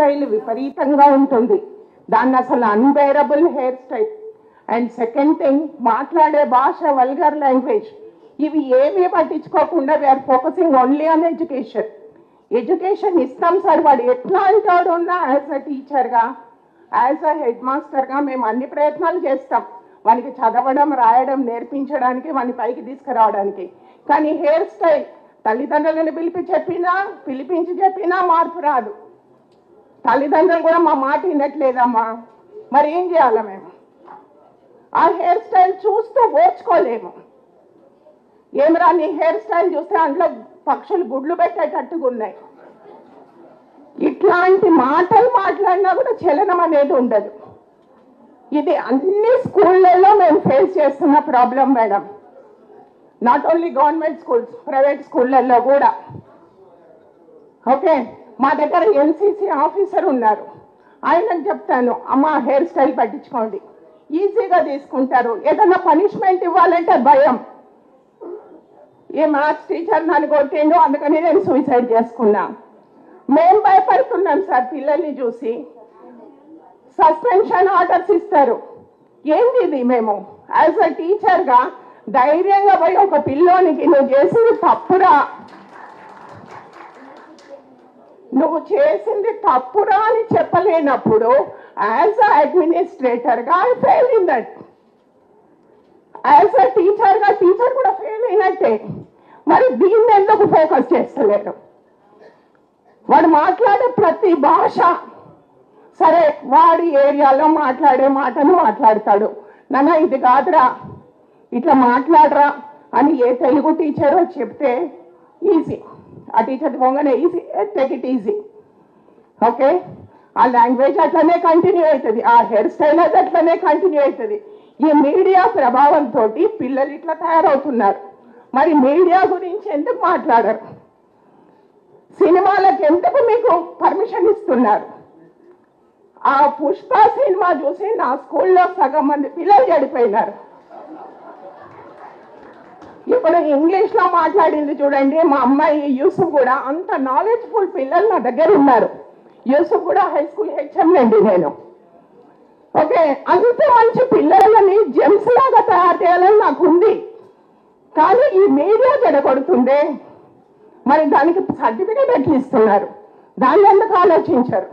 Style విపరీతంగా ఉంటుంది. దాన్ని అసలు unbearable hair style. And second thing, మాట్లాడే భాష వల్గర్ లాంగ్వేజ్. ఇవి ఏమీ పట్టించుకోకుండా we are focusing only on education. Education ఇస్తాం సార్, వాడు ఎట్లా అంటాడు ఉన్నా యాజ్ అ టీచర్గా, యాజ్ అ హెడ్ మాస్టర్గా మేము అన్ని ప్రయత్నాలు చేస్తాం వానికి చదవడం రాయడం నేర్పించడానికి, వాని పైకి తీసుకురావడానికి. కానీ హెయిర్ స్టైల్ తల్లిదండ్రులను పిలిపించి చెప్పినా మార్పు రాదు. తల్లిదండ్రులు కూడా మా మాట వినట్లేదమ్మా, మరి ఏం చేయాలి మేము? ఆ హెయిర్ స్టైల్ చూస్తూ ఓర్చుకోలేము. ఏమరా నీ హెయిర్ స్టైల్ చూస్తే అందులో పక్షులు గుడ్లు పెట్టేటట్టుగా ఉన్నాయి. ఇట్లాంటి మాటలు మాట్లాడినా కూడా చలనం అనేది ఉండదు. ఇది అన్ని స్కూళ్ళల్లో మేము ఫేస్ చేస్తున్న problem madam. Not only government schools, private స్కూళ్ళల్లో కూడా. ఓకే, మా దగ్గర ఎన్సీసీ ఆఫీసర్ ఉన్నారు. ఆయనకు చెప్తాను, అమ్మ హెయిర్ స్టైల్ పట్టించుకోండి, ఈజీగా తీసుకుంటారు. ఏదైనా పనిష్మెంట్ ఇవ్వాలంటే భయం. ఏ మ్యాథ్స్ టీచర్ నన్ను కొట్టిండు అందుకని నేను సూసైడ్ చేసుకున్నా. మేము భయపడుతున్నాం సార్ పిల్లల్ని చూసి. సస్పెన్షన్ ఆర్డర్స్ ఇస్తారు. ఏంది ఇది? మేము యాజ్ అ టీచర్గా ధైర్యంగా పోయి ఒక పిల్లోనికి నువ్వు చేసింది తప్పురా, నువ్వు చేసింది తప్పురా అని చెప్పలేనప్పుడు యాజ్ అ అడ్మినిస్ట్రేటర్గా I fail in that. As a టీచర్గా టీచర్ కూడా ఫెయిల్ అయినట్టే. మరి దీన్ని ఎందుకు ఫోకస్ చేస్తలేరు? వాడు మాట్లాడే ప్రతి భాష సరే, వాడి ఏరియాలో మాట్లాడే మాటను మాట్లాడతాడు. నాన్న ఇది కాదురా, ఇట్లా మాట్లాడరా అని ఏ తెలుగు టీచరో చెప్తే ఈజీ. ఆ టీచర్ పోగానే easy, take it easy. Okay, ఆ లాంగ్వేజ్ అట్లనే కంటిన్యూ అవుతుంది, ఆ హెయిర్ స్టైల్ అది అట్లనే కంటిన్యూ అవుతుంది. ఈ మీడియా ప్రభావంతో పిల్లలు ఇట్లా తయారవుతున్నారు. మరి మీడియా గురించి ఎందుకు మాట్లాడరు? సినిమాలకు ఎందుకు మీకు పర్మిషన్ ఇస్తున్నారు? ఆ పుష్ప సినిమా చూసి నా స్కూల్లో సగం మంది పిల్లలు చెడిపోయినారు. ఇప్పుడు ఇంగ్లీష్లో మాట్లాడింది చూడండి, మా అమ్మాయి యూసుఫ్ కూడా. అంత నాలెడ్జ్ఫుల్ పిల్లలు నా దగ్గర ఉన్నారు. యూసుఫ్ కూడా హై స్కూల్ హెచ్ఎం అండి నేను. ఓకే, అంత మంచి పిల్లలని జెమ్స్ లాగా తయారు చేయాలని నాకు ఉంది. కానీ ఈ మీడియా జడగొడుతుందే, మరి దానికి సర్టిఫికేట్ ఎట్లా ఇస్తున్నారు? దాన్ని ఎందుకు ఆలోచించరు?